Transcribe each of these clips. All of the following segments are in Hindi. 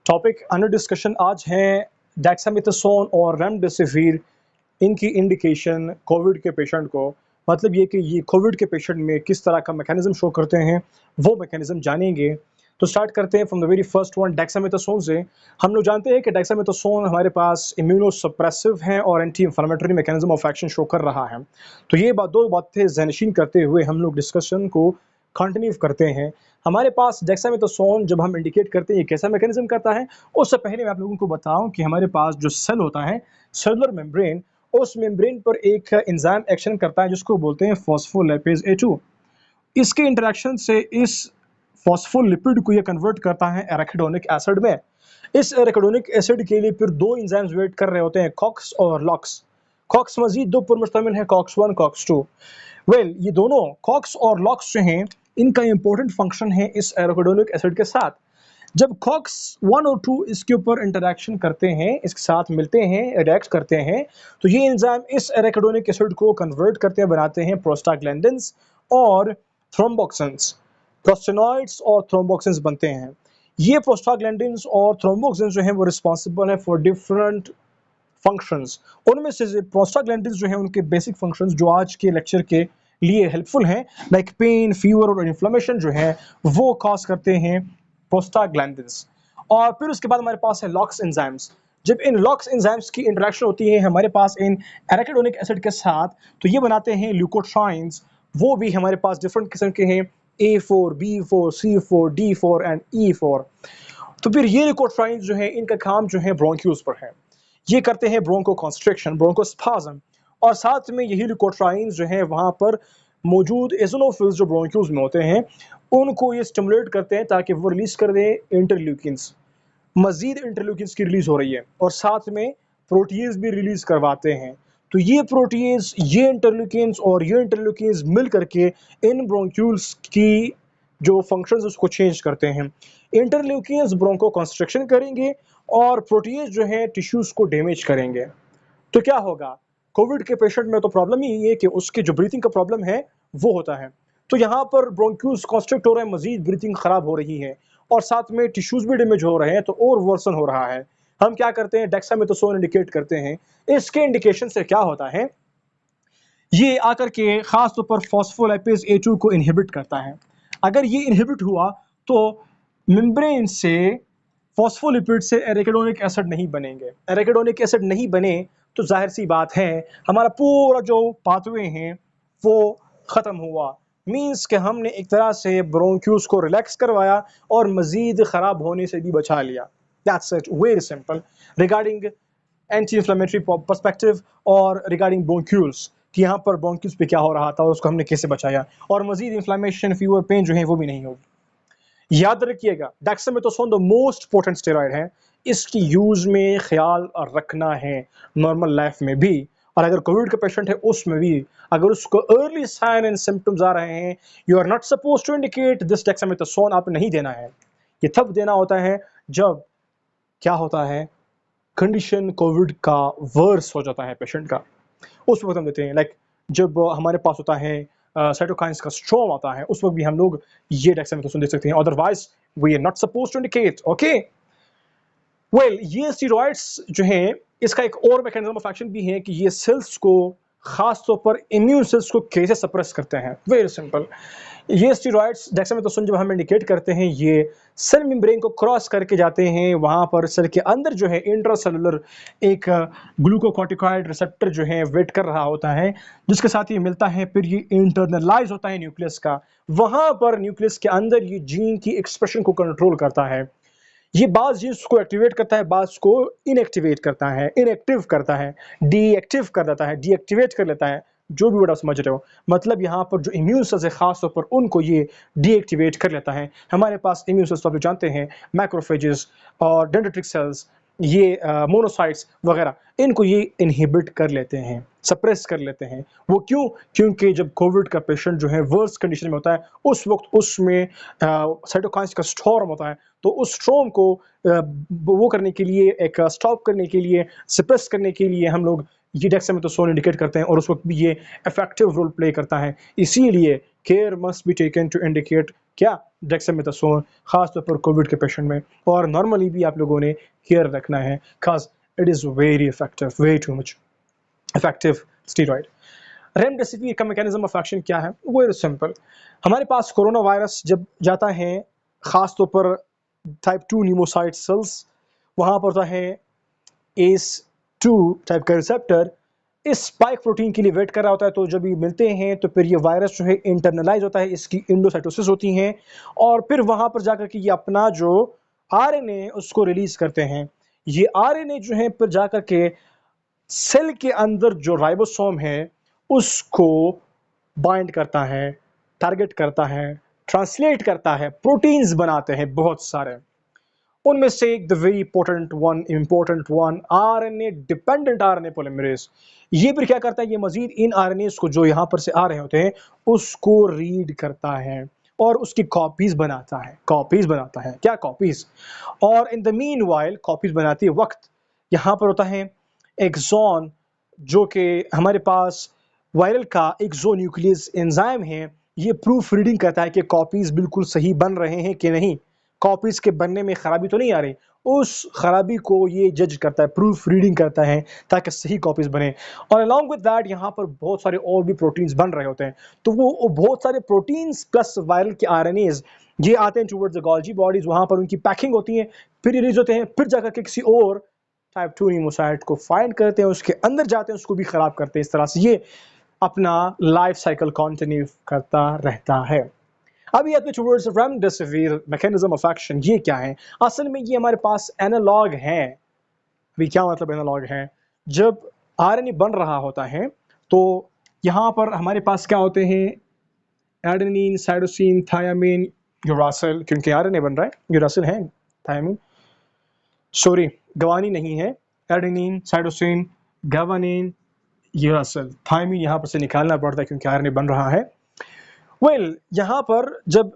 टॉपिक अंडर डिस्कशन आज है डेक्सामेथासोन और रेमडेसिविर। इनकी इंडिकेशन कोविड के पेशेंट को, मतलब ये कि ये कोविड के पेशेंट में किस तरह का मैकेनिज्म शो करते हैं, वो मैकेनिज्म जानेंगे। तो स्टार्ट करते हैं from the very first one, dexamethasone से। हम लोग जानते हैं कि डेक्सामेथासोन हमारे पास इम्यूनोसप्रेसिव है और anti inflammatory mechanism of action show कर रहा है। तो ये दो बातें ज़हनशीन करते हुए हम लोग डिस्कशन को कंटिन्यू करते हैं। हमारे पास डेक्सामेथासोन जब हम इंडिकेट करते हैं ये कैसा मैकेनिज्म करता है, उससे पहले मैं आप लोगों को बताऊं कि हमारे पास जो सेल होता है, सेलुलर मेम्ब्रेन, उस मेम्ब्रेन पर एक एंजाइम एक्शन करता है जिसको बोलते हैं फॉस्फोलिपिड A2। इसके इंटरेक्शन से इस फॉस्फोलिपिड को ये कन्वर्ट करता है एराकिडोनिक एसिड में। इस एराकिडोनिक एसिड के लिए फिर दो एंजाइम्स वेट कर रहे होते हैं, कॉक्स और लॉक्स। कॉक्स मजीद दो पर मुश्तमिल है, कॉक्स 1, कॉक्स 2। ये दोनों कॉक्स और लॉक्स जो हैं, इनका इंपॉर्टेंट फंक्शन है इस एराकिडोनिक एसिड के साथ। जब कॉक्स 1 और 2 इसके ऊपर इंटरेक्शन करते हैं, इसके साथ मिलते हैं, रिएक्ट करते हैं, तो ये एंजाइम इस एराकिडोनिक एसिड को कन्वर्ट करते हैं, बनाते हैं प्रोस्टाग्लैंडिन्स और थ्रोम्बोक्सिन्स। प्रोस्टेनॉइड्स और थ्रोम्बोक्सिन्स बनते हैं। ये प्रोस्टाग्लैंडिन्स और थ्रोम्बोक्सिन्स जो हैं वो रिस्पॉन्सिबल है फॉर डिफरेंट फंक्शंस। उनमें से प्रोस्टाग्लैंडिन्स जो हैं उनके बेसिक फंक्शंस जो आज के लेक्चर के लिए हेल्पफुल हैं, लाइक पेन, फीवर और इन्फ्लेमेशन जो है वो कॉज करते हैं प्रोस्टाग्लैंडिन्स। और फिर उसके बाद हमारे पास है लॉक्स एंजाइम्स। जब इन लॉक्स एंजाइम्स की इंटरेक्शन होती है हमारे पास इन एराकिडोनिक एसिड के साथ, तो ये बनाते हैं ल्यूकोट्राइन्स। वो भी हमारे पास डिफरेंट किस्म के हैं, A4, B4, C4, D4 and E4। तो फिर ये ल्यूकोट्राइन्स जो है इनका काम जो है ब्रोंक्यूल्स पर है। ये करते हैं ब्रोंको कॉन्स्ट्रिक्शन, ब्रोंकोस्पाज्म, और साथ में यही ल्यूकोट्राइन्स जो है वहाँ पर मौजूद एज़ोनोफिल्स जो ब्रोंक्यूल्स में होते हैं उनको ये स्टिमुलेट करते हैं ताकि वो रिलीज कर दें इंटरल्यूकिन्स। मजीद इंटरल्यूकिन्स की रिलीज हो रही है और साथ में प्रोटीज भी रिलीज करवाते हैं। तो ये प्रोटीज, ये इंटरल्यूकिन्स और ये इंटरल्यूकिन्स मिल करके इन ब्रोंक्यूल्स की जो फंक्शंस उसको चेंज करते हैं। इंटरल्यूकिन्स ब्रोंको कंस्ट्रक्शन करेंगे और प्रोटीज जो है टिश्यूज को डैमेज करेंगे। तो क्या होगा, कोविड के पेशेंट में तो प्रॉब्लम ही ये है कि उसके जो ब्रीथिंग का प्रॉब्लम है वो होता है। तो यहाँ पर ब्रोंक्यूल्स कॉन्स्ट्रिक्ट हो रहे हैं, मजीद ब्रीथिंग खराब हो रही है और साथ में टिश्यूज भी डैमेज हो रहे हैं, तो और वर्सन हो रहा है। हम क्या करते हैं, डेक्सामेथासोन इंडिकेट करते हैं। इसके इंडिकेशन से क्या होता है, ये आकर के खास तौर पर फॉस्फोलिपिड A2 को इनहिबिट करता है। अगर ये इनहिबिट हुआ तो मेम्ब्रेन से फॉस्फोलिपिड से एराकिडोनिक एसिड नहीं बनेंगे। एराकिडोनिक एसिड नहीं बने तो जाहिर सी बात है हमारा पूरा जो पाथवे हैं वो ख़त्म हुआ। मीन्स कि हमने एक तरह से ब्रोंक्यूल्स को रिलैक्स करवाया और मज़ीद ख़राब होने से भी बचा लिया। That's it, very simple regarding anti inflammatory perspective और रिगार्डिंग ब्रोंक्यूल्स कि यहाँ पर ब्रोंक्यूल्स पे क्या हो रहा था और उसको हमने कैसे बचाया, और मज़ीद इन्फ्लेमेशन, फीवर, पेन जो है वो भी नहीं होगी। याद रखिएगा, dexamethasone the most potent steroid है। इसकी यूज़ में ख्याल रखना है नॉर्मल लाइफ में भी, और अगर कोविड का पेशेंट है उसमें भी। अगर उसको अर्ली साइन एंड सिम्टम्स आ रहे हैं, you are not suppose to indicate this dexamethasone. आप नहीं देना है, ये तब देना होता है जब क्या होता है, कंडीशन कोविड का वर्स हो जाता है पेशेंट का, उस वक्त हम देते हैं। लाइक जब हमारे पास होता है साइटोकाइन्स का स्ट्रॉम आता है, उस वक्त भी हम लोग ये डेक्सामेथासोन दे सकते हैं, otherwise we are not suppose to indicate. Okay, ये स्टेरॉइड्स जो हैं, इसका एक और मैकेनिज्म ऑफ एक्शन भी है कि ये सेल्स को, खास तौर पर इम्यून सेल्स को कैसे सप्रेस करते हैं। वेरी सिंपल, ये स्टेरॉइड्स डेक्सामेथासोन जब हम इंडिकेट करते हैं, ये सेल मेम्ब्रेन को क्रॉस करके जाते हैं। वहाँ पर सेल के अंदर जो है इंट्रासेलुलर एक ग्लूकोकॉर्टिकॉइड रिसेप्टर जो है वेट कर रहा होता है, जिसके साथ ये मिलता है, फिर ये इंटरनलाइज होता है न्यूक्लियस का। वहाँ पर न्यूक्लियस के अंदर ये जीन की एक्सप्रेशन को कंट्रोल करता है। ये बाज़ जीन्स को एक्टिवेट करता है, बाज़ को इनएक्टिवेट करता है, इनएक्टिव करता है, डीएक्टिव कर देता है, डीएक्टिवेट कर लेता है, जो भी वर्ड आप समझ रहे हो। मतलब यहाँ पर जो इम्यून सेल्स है खास तौर पर उनको ये डीएक्टिवेट कर लेता है। हमारे पास इम्यून सेल्स तो आप जानते हैं, मैक्रोफेजेस और डेंड्रिटिक सेल्स, ये मोनोसाइट्स वगैरह, इनको ये इनहिबिट कर लेते हैं, सप्रेस कर लेते हैं। वो क्यों? क्योंकि जब कोविड का पेशेंट जो है वर्स कंडीशन में होता है, उस वक्त उसमें साइटोकाइन्स का स्टॉर्म होता है। तो उस स्टॉर्म को वो करने के लिए, एक स्टॉप करने के लिए, सप्रेस करने के लिए हम लोग ये डेक्सामेथासोन इंडिकेट करते हैं, और उस वक्त भी ये इफेक्टिव रोल प्ले करता है। इसीलिए care must be taken to indicate क्या? डेक्सामेथासोन, ख़ास तौर पर कोविड के पेशेंट में, और नॉर्मली भी आप लोगों ने केयर रखना है, because it is very effective, way too much effective steroid. Remdesivir का मैकेनिज़्म ऑफ एक्शन क्या है? Very simple. हमारे पास कोरोना वायरस जब जाता है, ख़ास तौर पर टाइप 2 न्यूमोसाइट सेल्स, वहाँ पर होता है ACE2 टाइप का रिसेप्टर, इस स्पाइक प्रोटीन के लिए वेट कर रहा होता है। तो जब ये मिलते हैं तो फिर ये वायरस जो है इंटरनलाइज होता है, इसकी एंडोसाइटोसिस होती है, और फिर वहाँ पर जाकर के ये अपना जो आरएनए उसको रिलीज करते हैं। ये आरएनए जो है फिर जाकर के सेल के अंदर जो राइबोसोम है उसको बाइंड करता है, टारगेट करता है, ट्रांसलेट करता है, प्रोटीन्स बनाते हैं बहुत सारे। उनमें से एक the very important one RNA dependent RNA polymerase. ये फिर क्या करता है? ये मजीद इन आरएनएस को जो यहाँ पर से आ रहे होते हैं उसको रीड करता है और उसकी कॉपीज बनाता है। क्या कॉपीज? और in the mean while copies बनाते वक्त यहाँ पर होता है एक्सॉन, जो कि हमारे पास वायरल का एक्सोन्यूक्लियस एंजाइम है। ये प्रूफ रीडिंग करता है कि कॉपीज बिल्कुल सही बन रहे हैं कि नहीं, कॉपीज के बनने में खराबी तो नहीं आ रही। उस खराबी को ये जज करता है, प्रूफ रीडिंग करता है, ताकि सही कॉपीज बने। और अलॉन्ग विद दैट यहाँ पर बहुत सारे और भी प्रोटीन्स बन रहे होते हैं। तो वो बहुत सारे प्रोटीन्स प्लस वायरल के आरएनएज ये आते हैं टुवर्ड्स द गोल्जी बॉडीज, वहाँ पर उनकी पैकिंग होती है, फिर रिलीज होते हैं, फिर जाकर के किसी और टाइप 2 न्यूमोसाइट को फाइंड करते हैं, उसके अंदर जाते हैं, उसको भी खराब करते हैं। इस तरह से ये अपना लाइफ साइकिल कंटिन्यू करता रहता है। अभी आते towards remdesivir mechanism of action. ये क्या है? असल में ये हमारे पास एनालॉग है। अभी क्या मतलब एनालॉग है? जब आरएनए बन रहा होता है तो यहाँ पर हमारे पास क्या होते हैं? एडेनिन, साइटोसिन, थायामीन, यूरासिल, क्योंकि आरएनए बन रहा है, यूरासिल है, थायामीन, सॉरी गवानीन नहीं है, adenine, cytosine, guanine, uracil, thiamine यहाँ पर से निकालना पड़ता है क्योंकि आरएनए बन रहा है। यहाँ पर जब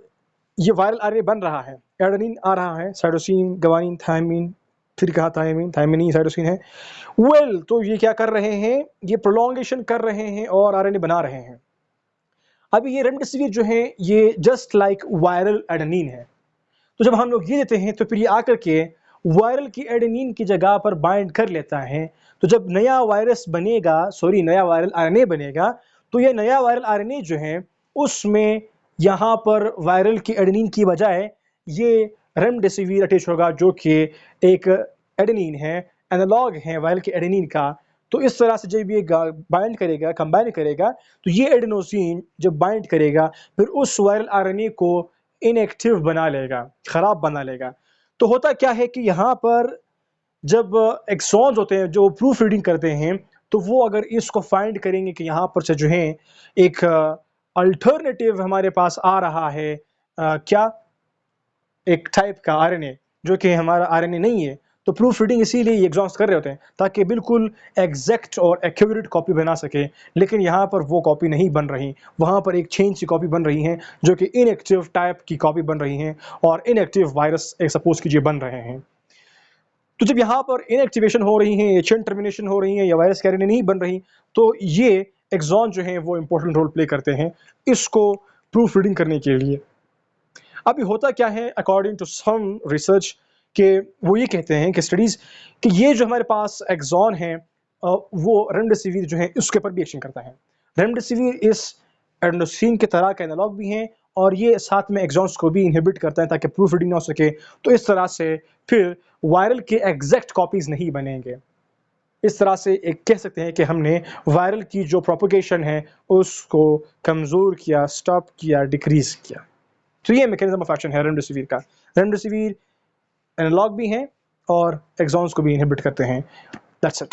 ये वायरल आरएनए बन रहा है, एडेनिन आ रहा है, साइटोसिन, गवानीन, थायमीन, फिर कहा थायमीन ही साइटोसिन है। तो ये क्या कर रहे हैं? ये प्रोलॉन्गेशन कर रहे हैं और आरएनए बना रहे हैं। अभी ये रेमडेसिविर जो है ये जस्ट लाइक वायरल एडेनिन है। तो जब हम लोग ये देते हैं तो फिर ये आकर के वायरल की एडेनिन की जगह पर बाइंड कर लेता है। तो जब नया नया वायरल आरएनए बनेगा, तो ये नया वायरल आरएनए जो है उसमें यहाँ पर वायरल की एडेनिन की बजाय ये रेमडेसिविर अटैच होगा, जो कि एक एडेनिन है, एनालॉग है वायरल के एडेनिन का। तो इस तरह से जब ये बाइंड करेगा, कंबाइन करेगा, तो ये एडेनोसिन जब बाइंड करेगा फिर उस वायरल आरएनए को इनएक्टिव बना लेगा, खराब बना लेगा। तो होता क्या है कि यहाँ पर जब एक्सॉन्स होते हैं जो प्रूफ रीडिंग करते हैं, तो वो अगर इसको फाइंड करेंगे कि यहाँ पर से जो है एक अल्टरनेटिव हमारे पास आ रहा है, क्या एक टाइप का आरएनए जो कि हमारा आरएनए नहीं है, तो प्रूफ रीडिंग इसीलिए एग्जॉस्ट कर रहे होते हैं ताकि बिल्कुल एग्जैक्ट और एक्यूरेट कॉपी बना सके। लेकिन यहाँ पर वो कॉपी नहीं बन रही, वहाँ पर एक चेंज की कॉपी बन रही है जो कि इनएक्टिव टाइप की कॉपी बन रही है और इनएक्टिव वायरस सपोज कीजिए बन रहे हैं। तो जब यहाँ पर इनएक्टिवेशन हो रही है, चेन टर्मिनेशन हो रही है या वायरस कैरियर नहीं बन रही, तो ये एक्सॉन जो है वो इंपॉर्टेंट रोल प्ले करते हैं इसको प्रूफ रीडिंग करने के लिए। अभी होता क्या है, अकॉर्डिंग टू सम रिसर्च के वो ये कहते हैं कि स्टडीज कि ये जो हमारे पास एक्सॉन है वो रेमडेसिविर जो है उसके ऊपर भी एक्शन करता है। रेमडेसिविर इस एडेनोसिन के तरह का एनालॉग भी है और ये साथ में एक्सॉन्स को भी इनहिबिट करता है ताकि प्रूफ रीडिंग ना हो सके। तो इस तरह से फिर वायरल के एग्जैक्ट कॉपीज नहीं बनेंगे। इस तरह से एक कह सकते हैं कि हमने वायरल की जो प्रोपोगेशन है उसको कमज़ोर किया, स्टॉप किया, डिक्रीज किया। तो ये मैकेनिज्म ऑफ एक्शन है रेमडेसिविर का। रेमडेसिविर एनालॉग भी हैं और एक्सॉन्स को भी इनहिबिट करते हैं। That's it.